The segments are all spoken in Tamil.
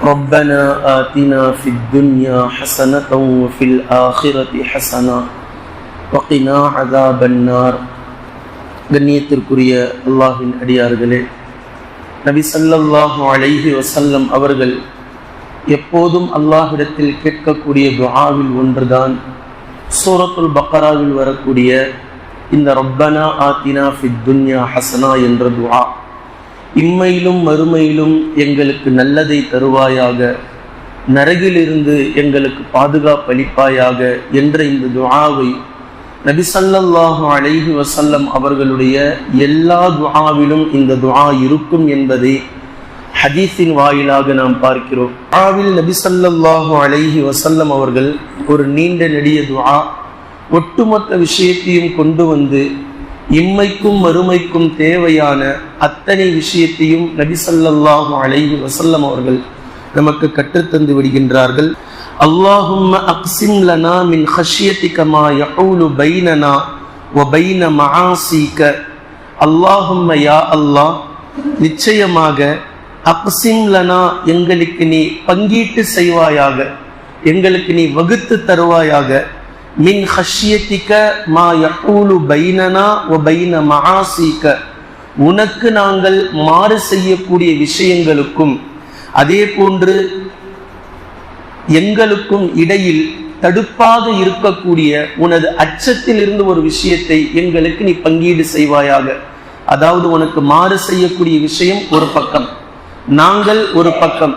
ربنا آتنا في الدنيا حسنة وفي الآخرة حسنة وقنا عذاب النار. கண்ணியத்திற்குரிய அல்லாஹ்வின் அடியார்களே, நபி ஸல்லல்லாஹு அலைஹி வஸல்லம் அவர்கள் எப்போதும் அல்லாஹ்விடத்தில் கேட்கக்கூடிய துஆவில் ஒன்றுதான் சூரத்துல் பக்ராவில் வரக்கூடிய இந்த ரப்பனா ஆத்தினா ஃபித் துன்யா ஹஸனா என்ற துஆ. இம்மையிலும் மறுமையிலும் எங்களுக்கு நல்லதை தருவாயாக, நரகிலிருந்து எங்களுக்கு பாதுகாப்பளிப்பாயாக என்ற இந்த துஆவை நபி ஸல்லல்லாஹு அலைஹி வஸல்லம் அவர்களுடைய எல்லா துஆவிலும் இந்த துஆ இருக்கும் என்பதை ஹதீஸின் வாயிலாக நாம் பார்க்கிறோம். துஆவில் நபி ஸல்லல்லாஹு அலைஹி வஸல்லம் அவர்கள் ஒரு நீண்ட நெடிய துஆ, ஒட்டுமொத்த விஷயத்தையும் கொண்டு வந்து இம்மைக்கும் மறுமைக்கும் தேவையான அத்தனை விஷயத்தையும் நபி ஸல்லல்லாஹு அலைஹி வஸல்லம் அவர்கள் நமக்கு கற்றுத்தந்து விடுகின்றார்கள். அல்லாஹும்ம அக்ஸிம் லனா மின் ஹஷ்யதிக மா யஹூலு பைனனா வ பைன மஆசிக. அல்லாஹும்ம யா அல்லாஹ், நிச்சயமாக அக்ஸிம் லனா, எங்களுக்கு நீ பங்கீட்டு செய்வாயாக, எங்களுக்கு நீ வகுத்து தருவாயாக. மின் ஹஷ்யதிக மா யஹூலு பைனனா வ பைன மஆசிக, உனக்கு நாங்கள் மாறு செய்யக்கூடிய விஷயங்களுக்கும் அதே போன்று எங்களுக்கும் இடையில் தடுப்பாக இருக்கக்கூடிய உனது அச்சத்தில் இருந்து ஒரு விஷயத்தை எங்களுக்கு நீ பங்கீடு செய்வாயாக. அதாவது உனக்கு மாறு செய்யக்கூடிய விஷயம் ஒரு பக்கம், நாங்கள் ஒரு பக்கம்,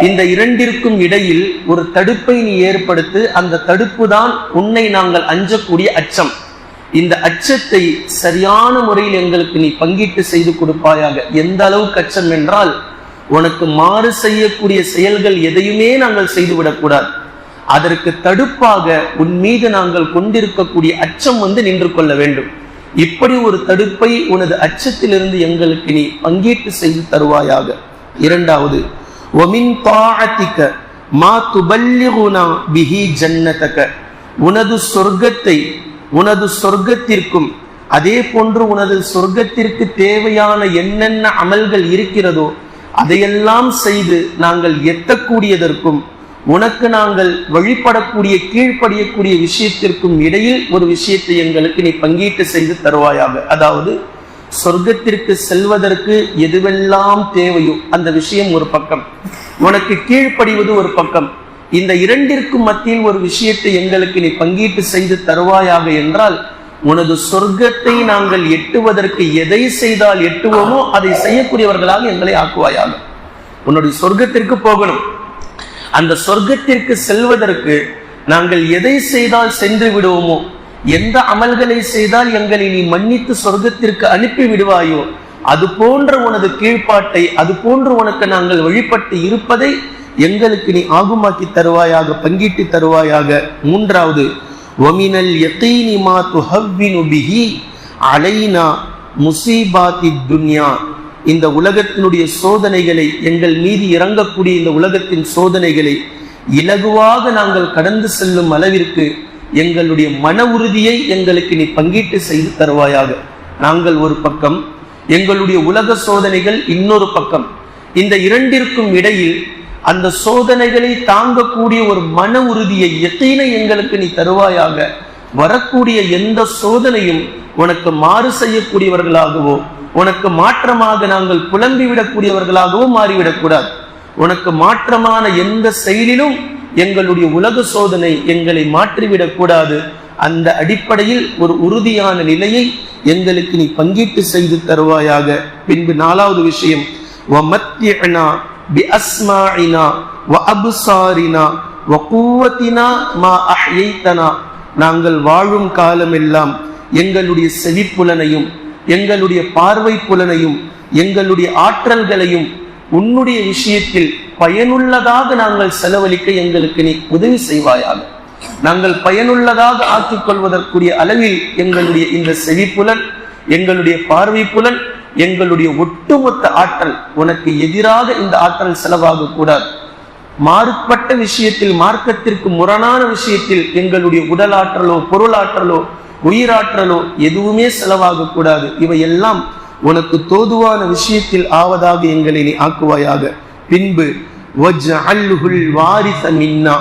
இந்த இரண்டிற்கும் இடையில் ஒரு தடுப்பை நீ ஏற்படுத்து. அந்த தடுப்பு தான் உன்னை நாங்கள் அஞ்சக்கூடிய அச்சம். இந்த அச்சத்தை சரியான முறையில் எங்களுக்கு நீ பங்கீட்டு செய்து கொடுப்பாயாக. எந்த அளவுக்கு அச்சம் என்றால், உனக்கு மாறு செய்யக்கூடிய செயல்கள் எதையுமே நாங்கள் செய்துவிடக்கூடாது. அதற்கு தடுப்பாக உன் மீது நாங்கள் கொண்டிருக்கக்கூடிய அச்சம் நின்று கொள்ள வேண்டும். இப்படி ஒரு தடுப்பை உனது அச்சத்திலிருந்து எங்களுக்கு நீ பங்கீட்டு செய்து தருவாயாக. இரண்டாவது, وَمِنْ طَاعَتِكَ مَا تُبَلِّغُنَا بِهِ جَنَّتَكَ, உனது சொர்க்கத்தை, உனது சொர்க்கத்திற்கும் அதே போன்று உனது சொர்க்கத்திற்கு தேவையான என்னென்ன அமல்கள் இருக்கிறதோ அதையெல்லாம் செய்து நாங்கள் எட்டக்கூடியதற்கும் உனக்கு நாங்கள் வழிபடக்கூடிய கீழ்ப்படியக்கூடிய விஷயத்திற்கும் இடையில் ஒரு விஷயத்தை எங்களுக்கு நீ பங்கீட்டு செய்து தருவாயாக. அதாவது சொர்க்கத்திற்கு செல்வதற்கு எதுவெல்லாம் தேவையோ அந்த விஷயம் ஒரு பக்கம், உனக்கு கீழ்ப்படிவது ஒரு பக்கம். இந்த இரண்டிற்கும் மத்தியில் ஒரு விஷயத்தை எங்களுக்கு நீ பங்கீட்டு செய்து தருவாயாக என்றால், உனது சொர்க்கத்தை நாங்கள் எட்டுவதற்கு எதை செய்தால் எட்டுவோமோ அதை செய்யக்கூடியவர்களாக எங்களை ஆக்குவாயாக. உன்னுடைய சொர்க்கத்திற்கு போகணும், அந்த சொர்க்கத்திற்கு செல்வதற்கு நாங்கள் எதை செய்தால் சென்று விடுவோமோ, எந்த அமல்களை செய்தால் எங்களை நீ மன்னித்து சொர்க்கத்திற்கு அனுப்பி விடுவாயோ, அது போன்ற உனது கீழ்ப்பாட்டை, அது போன்று உனக்கு நாங்கள் வழிபட்டு இருப்பதை எங்களுக்கு நீ ஆகுமாக்கி தருவாயாக, பங்கீட்டு தருவாயாக. மூன்றாவது, வமினல் யகீனி மா துஹவ்வினு பிஹி அலைனா முஸீபாத்தி துன்யா, இந்த உலகத்தினுடைய சோதனைகளை, எங்கள் மீது இறங்கக்கூடிய இந்த உலகத்தின் சோதனைகளை இலகுவாக நாங்கள் கடந்து செல்லும் அளவிற்கு எங்களுடைய மன உறுதியை எங்களுக்கு நீ பங்கீட்டு செய்து தருவாயாக. நாங்கள் ஒரு பக்கம், எங்களுடைய உலக சோதனைகள் இன்னொரு பக்கம். இந்த இரண்டிற்கும் இடையில் அந்த சோதனைகளை தாங்கக்கூடிய ஒரு மன உறுதியை, யகீனை எங்களுக்கு நீ தருவாயாக. வரக்கூடிய எந்த சோதனையும் உனக்கு மாறு செய்யக்கூடியவர்களாகவோ, உனக்கு மாற்றமாக நாங்கள் புலம்பிவிடக்கூடியவர்களாகவோ மாறிவிடக்கூடாது. உனக்கு மாற்றமான எந்த செயலிலும் எங்களுடைய உலக சோதனை எங்களை மாற்றிவிடக்கூடாது. அந்த அடிப்படையில் ஒரு உறுதியான நிலையை எங்களுக்கு நீ பங்கீட்டு செய்து தருவாயாக. பின்பு நாலாவது விஷயம், வமத்திஅனா பிஅஸ்மாஇனா வஅப்சாரினா வகுவத்தினா மா அஹ்யைதனா, நாங்கள் வாழும் காலமெல்லாம் எங்களுடைய செவிப்புலனையும் எங்களுடைய பார்வை புலனையும் எங்களுடைய ஆற்றல்களையும் உன்னுடைய விஷயத்தில் பயனுள்ளதாக நாங்கள் செலவழிக்க எங்களுக்கு நீ உதவி செய்வாயாக. நாங்கள் பயனுள்ளதாக ஆக்கிக் கொள்வதற்குரிய அளவில் எங்களுடைய இந்த செவிப்புலன், எங்களுடைய பார்வை புலன், எங்களுடைய ஒட்டுமொத்த ஆற்றல், உனக்கு எதிராக இந்த ஆற்றல் செலவாக கூடாது. மாறுபட்ட விஷயத்தில், மார்க்கத்திற்கு முரணான விஷயத்தில் எங்களுடைய உடல் ஆற்றலோ பொருளாற்றலோ உயிராற்றலோ எதுவுமே செலவாக கூடாது. இவையெல்லாம் உனக்கு தோதுவான விஷயத்தில் ஆவதாக எங்களை நீ ஆக்குவாயாக. பின்பு வஜ்அல்ஹுல் வாரிஸ மின்னா,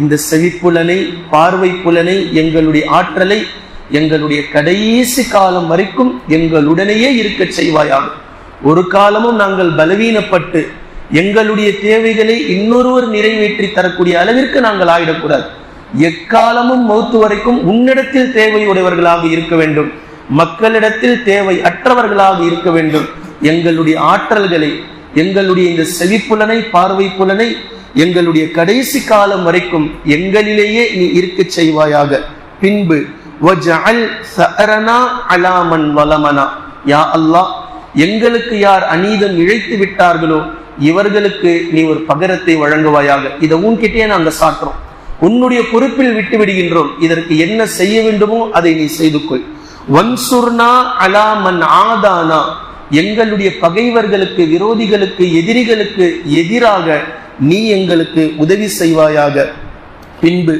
இந்த செவிப்புலனை, பார்வை புலனை, எங்களுடைய ஆற்றலை எங்களுடைய கடைசி காலம் வரைக்கும் எங்களுடனேயே இருக்க செய்வாயாக. ஒரு காலமும் நாங்கள் பலவீனப்பட்டு எங்களுடைய தேவைகளை இன்னொருவர் நிறைவேற்றி தரக்கூடிய அளவிற்கு நாங்கள் ஆயிடக்கூடாது. எக்காலமும் மௌத்து வரைக்கும் உன்னிடத்தில் தேவையுடையவர்களாக இருக்க வேண்டும், மக்களிடத்தில் தேவை அற்றவர்களாக இருக்க வேண்டும். எங்களுடைய ஆற்றல்களை, எங்களுடைய இந்த செவிப்புலனை, பார்வை புலனை எங்களுடைய கடைசி காலம் வரைக்கும் எங்களிலேயே நீ இருக்க செய்வாயாக. பின்பு வஜஅல் ஸஅரனா அலா மன் வலமனா, யா அல்லாஹ், எங்களுக்கு யார் அநீதம் இழைத்து விட்டார்களோ இவர்களுக்கு நீ ஒரு பகரத்தை வழங்குவாயாக. இதை உன்கிட்டே நாங்கள் சாட்டுறோம், உன்னுடைய பொறுப்பில் விட்டு விடுகின்றோம். இதற்கு என்ன செய்ய வேண்டுமோ அதை நீ செய்து கொள். வன்சுர்னா அலா மன் ஆதானா, எங்களுடைய பகைவர்களுக்கு, விரோதிகளுக்கு, எதிரிகளுக்கு எதிராக நீ எங்களுக்கு உதவி செய்வாயாக. பின்பு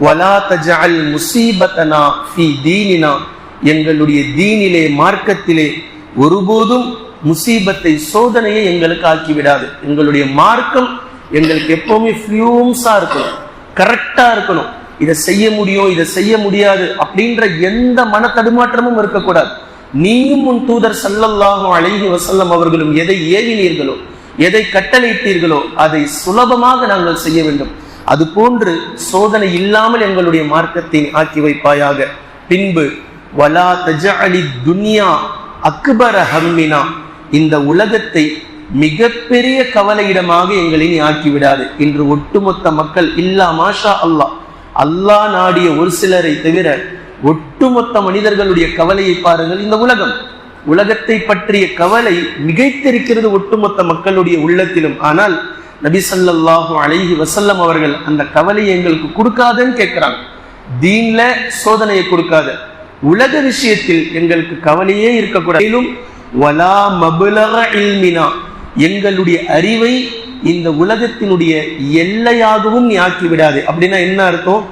வலா தஜஅல் முஸீபதனா ஃபீ தீனினா, எங்களுடைய தீனிலே, மார்க்கத்திலே ஒருபோதும் முசீபத்தை, சோதனையை எங்களுக்கு ஆக்கிவிடாது. எங்களுடைய மார்க்கம் எங்களுக்கு எப்பவுமே ஃப்ளூம்ஸா இருக்கணும், கரெக்டா இருக்கணும். இதை செய்ய முடியும், இதை செய்ய முடியாது அப்படின்ற எந்த மன தடுமாற்றமும் இருக்கக்கூடாது. நீயும் உன் தூதர் ஸல்லல்லாஹு அலைஹி வஸல்லம் அவர்களும் எதை ஏவினீர்களோ, எதை கட்டளையிட்டீர்களோ அதை சுலபமாக நாங்கள் செய்ய வேண்டும். அது போன்று சோதனை இல்லாமல் எங்களுடைய மார்க்கத்தை ஆக்கி வைப்பாயாக. பின்பு வலா தஜஅலி துன்யா அக்பர ஹம்மினா, இந்த உலகத்தை மிகப்பெரிய கவலையிடமாக எங்களை நீ ஆக்கிவிடாது. இன்று ஒட்டுமொத்த மக்கள் இல்லா மாஷா அல்லாஹ், அல்லாஹ் நாடிய ஒரு சிலரை தவிர ஒட்டுமொத்த மனிதர்களுடைய கவலையை பாருங்கள். இந்த உலகத்தை பற்றிய கவலை மிகைத்திருக்கிறது ஒட்டுமொத்த மக்களுடைய உள்ளத்திலும். ஆனால் நபி ஸல்லல்லாஹு அலைஹி வஸல்லம் அவர்கள் அந்த கவலையை எங்களுக்கு கொடுக்காதன்னு கேட்கிறாங்க. தீன்ல சோதனையை கொடுக்காத, உலக விஷயத்தில் எங்களுக்கு கவலையே இருக்கக்கூடாது. வலா மப்லக இல்மினா, எங்களுடைய அறிவை இந்த உலகத்தினுடைய எல்லையாகவும் நீ ஆக்கி விடாது. அப்படின்னா என்ன அர்த்தம்?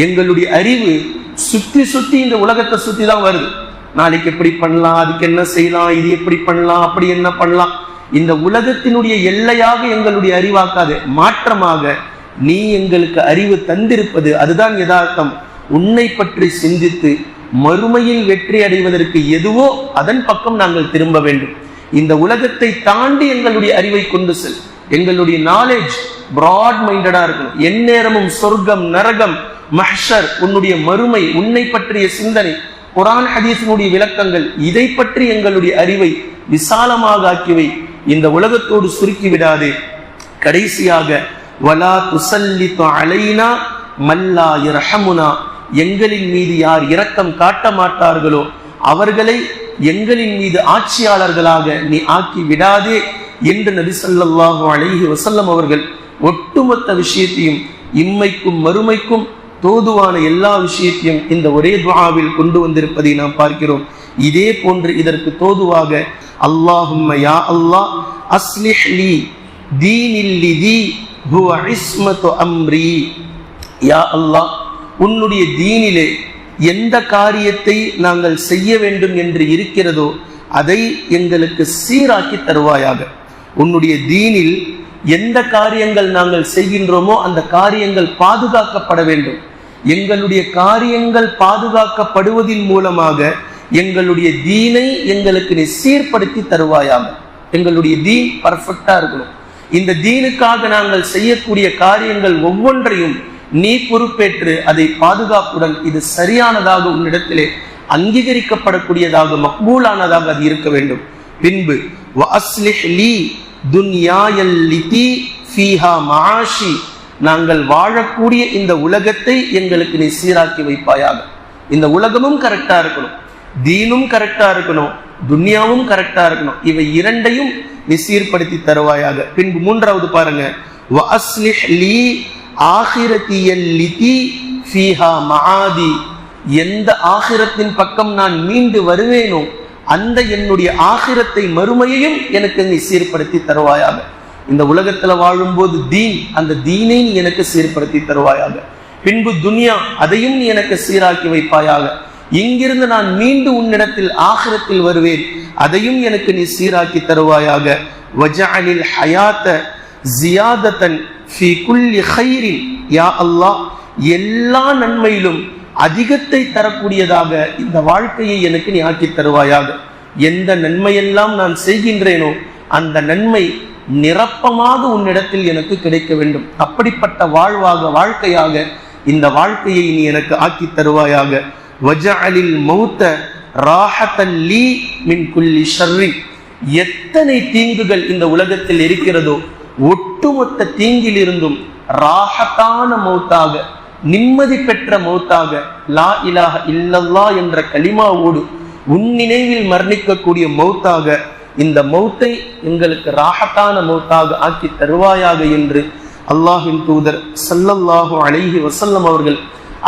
எங்களுடைய அறிவு சுத்தி சுத்தி இந்த உலகத்தை சுத்தி தான் வருது. நாளைக்கு எப்படி பண்ணலாம், அதுக்கு என்ன செய்யலாம், இது எப்படி பண்ணலாம், அப்படி என்ன பண்ணலாம். இந்த உலகத்தினுடைய எல்லையாக எங்களுடைய அறிவாக்காது. மாற்றமாக நீ எங்களுக்கு அறிவு தந்திருப்பது, அதுதான் யதார்த்தம். உன்னை பற்றி சிந்தித்து மறுமையில் வெற்றி அடைவதற்கு எதுவோ அதன் பக்கம் நாங்கள் திரும்ப வேண்டும். இந்த உலகத்தை தாண்டி எங்களுடைய அறிவை கொண்டு செல். எங்களுடைய நாலேஜ் பிராட் மைண்டடா இருக்கணும். எந்நேரமும் சொர்க்கம், நரகம், மஹ்ஷர், உன்னுடைய மறுமை, உன்னை பற்றிய சிந்தனை, குர்ஆன் ஹதீஸினுடைய விளக்கங்கள், இதை பற்றி எங்களுடைய அறிவை விசாலமாக ஆக்கிவை. இந்த உலகத்தோடு சுருக்கி விடாதே. கடைசியாக வலா துஸல்லிது அலைனா மல்லா யர்ஹமுனா, எங்களின் மீது யார் இரக்கம் காட்ட மாட்டார்களோ அவர்களை எங்களின் மீது ஆட்சியாளர்களாக நீ ஆக்கி விடாதே என்று நபி ஸல்லல்லாஹு அலைஹி வஸல்லம் அவர்கள் ஒட்டுமொத்த விஷயத்தையும், இம்மைக்கும் மறுமைக்கும் தோதுவான எல்லா விஷயத்தையும் இந்த ஒரே துஆவில் கொண்டு வந்திருப்பதை நாம் பார்க்கிறோம். இதே போன்று இதற்கு தோதுவாக அல்லாஹும்ம யா அல்லாஹ் அஸ்லிஹ் லி தீனில் லிதி ஹுவ இஸ்மத்து அம்ரி, யா அல்லாஹ், உன்னுடைய தீனிலே எந்த காரியத்தை நாங்கள் செய்ய வேண்டும் என்று இருக்கிறதோ அதை எங்களுக்கு சீராக்கி தருவாயாக. உன்னுடைய தீனில் எந்த காரியங்கள் நாங்கள் செய்கின்றோமோ அந்த காரியங்கள் பாதுகாக்கப்பட வேண்டும். எங்களுடைய காரியங்கள் பாதுகாக்கப்படுவதன் மூலமாக எங்களுடைய தீனை எங்களுக்கு நீ சீர்படுத்தி தருவாயாக. எங்களுடைய தீன் பர்ஃபெக்டா இருக்கணும். இந்த தீனுக்காக நாங்கள் செய்யக்கூடிய காரியங்கள் ஒவ்வொன்றையும் நீ பொறுப்பேற்று அதை பாதுகாப்புடன் இது சரியானதாக உன்னிடத்திலே அங்கீகரிக்கப்படக்கூடியதாக, மக்பூலானதாக அது இருக்க வேண்டும். பின்பு வஅஸ்லிஹ் லீ துன்யாயல் லிதி ஃபீஹா மஆஷி, நாங்கள் வாழக்கூடிய இந்த உலகத்தை எங்களுக்கு நீ சீராக்கி வைப்பாயாக. இந்த உலகமும் கரெக்டா இருக்கணும், தீனும் கரெக்டா இருக்கணும், துன்யாவும் கரெக்டா இருக்கணும். இவை இரண்டையும் நீ சீர்படுத்தி தருவாயாக. பின்பு மூன்றாவது பாருங்க, வஅஸ்லிஹ் லீ ஆகிரத்தியல் லிதி ஃபீஹா மஆதி, எந்த ஆகிரத்தின் பக்கம் நான் மீண்டு வருவேனோ அந்த என்னுடைய ஆகிரத்தை, மறுமையையும் எனக்கு நீ சீர்படுத்தி தருவாயாக. இந்த உலகத்துல வாழும்போது தீன், அந்த தீனை நீ எனக்கு சீர்படுத்தி தருவாயாக. பின்பு துன்யா, அதையும் நீ எனக்கு சீராக்கி வைப்பாயாக. இங்கிருந்து நான் மீண்டு உன்னிடத்தில் ஆகிரத்தில் வருவேன், அதையும் எனக்கு நீ சீராக்கி தருவாயாக. வஜஅலில் ஹயாத்த ஜியாதத்தன் ஃபீ குல்லி கைரின், யா அல்லாஹ் எல்லா நன்மையிலும் அதிகத்தை தரக்கூடியதாக இந்த வாழ்க்கையை எனக்கு நீ ஆக்கி தருவாயாக. எந்த நன்மையெல்லாம் நான் செய்கின்றேனோ அந்த நன்மை நிரப்பமாக உன்னிடத்தில் எனக்கு கிடைக்க வேண்டும். அப்படிப்பட்ட வாழ்க்கையாக இந்த வாழ்க்கையை நீ எனக்கு ஆக்கி தருவாயாக. வஜஅலில் மௌத ராஹத்தன் லீ மின் குல்லி ஷர்ரி, எத்தனை தீங்குகள் இந்த உலகத்தில் இருக்கிறதோ ஒட்டுமொத்த தீங்கிலிருந்தும் ராஹத்தான மௌத்தாக, நிம்மதி பெற்ற மௌத்தாக, லா இலாஹ இல்லல்லாஹ் என்ற கலிமாவோடு உன் நினைவில் மரணிக்கக்கூடிய மௌத்தாக, இந்த மௌத்தை எங்களுக்கு ராஹத்தான மௌத்தாக ஆக்கி தருவாயாக என்று அல்லாஹ்வின் தூதர் ஸல்லல்லாஹு அலைஹி வஸல்லம் அவர்கள்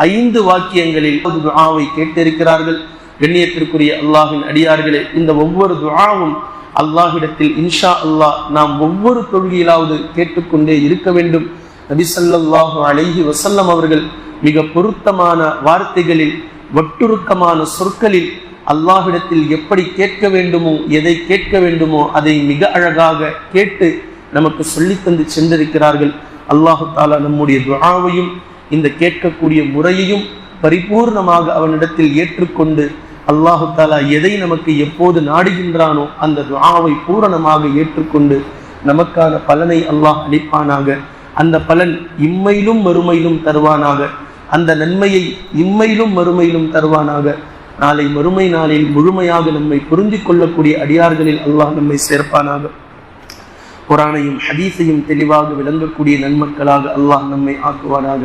5 வாக்கியங்களில் துஆவை கேட்டிருக்கிறார்கள். கண்ணியத்திற்குரிய அல்லாஹ்வின் அடியார்களே, இந்த ஒவ்வொரு துஆவும் அல்லாஹ்விடத்தில் இன்ஷா அல்லாஹ் நாம் ஒவ்வொரு தொழுகையிலாவது கேட்டுக்கொண்டே இருக்க வேண்டும். நபி ஸல்லல்லாஹு அலைஹி வஸல்லம் அவர்கள் மிக பொருத்தமான வார்த்தைகளில், ஒட்டுருக்கமான சொற்களில் அல்லாஹ்விடத்தில் எப்படி கேட்க வேண்டுமோ, எதை கேட்க வேண்டுமோ அதை மிக அழகாக கேட்டு நமக்கு சொல்லி தந்து சென்றிருக்கிறார்கள். அல்லாஹு தாலா நம்முடைய துஆவையும் இந்த கேட்கக்கூடிய முறையையும் பரிபூர்ணமாக அவனிடத்தில் ஏற்றுக்கொண்டு அல்லாஹு தாலா எதை நமக்கு எப்போது நாடுகின்றானோ அந்த துஆவை பூரணமாக ஏற்றுக்கொண்டு நமக்கான பலனை அல்லாஹ் அளிப்பானாக. அந்த பலன் இம்மையிலும் மறுமையிலும் தருவானாக. அந்த நன்மையை இம்மையிலும் மறுமையிலும் தருவானாக. நாளை மறுமை நாளில் முழுமையாக நம்மை புரிந்து கொள்ளக்கூடிய அடியார்களில் அல்லாஹ் நம்மை சேர்ப்பானாக. குர்ஆனையும் ஹதீஸையும் தெளிவாக விளங்கக்கூடிய நன்மக்களாக அல்லாஹ் நம்மை ஆக்குவானாக.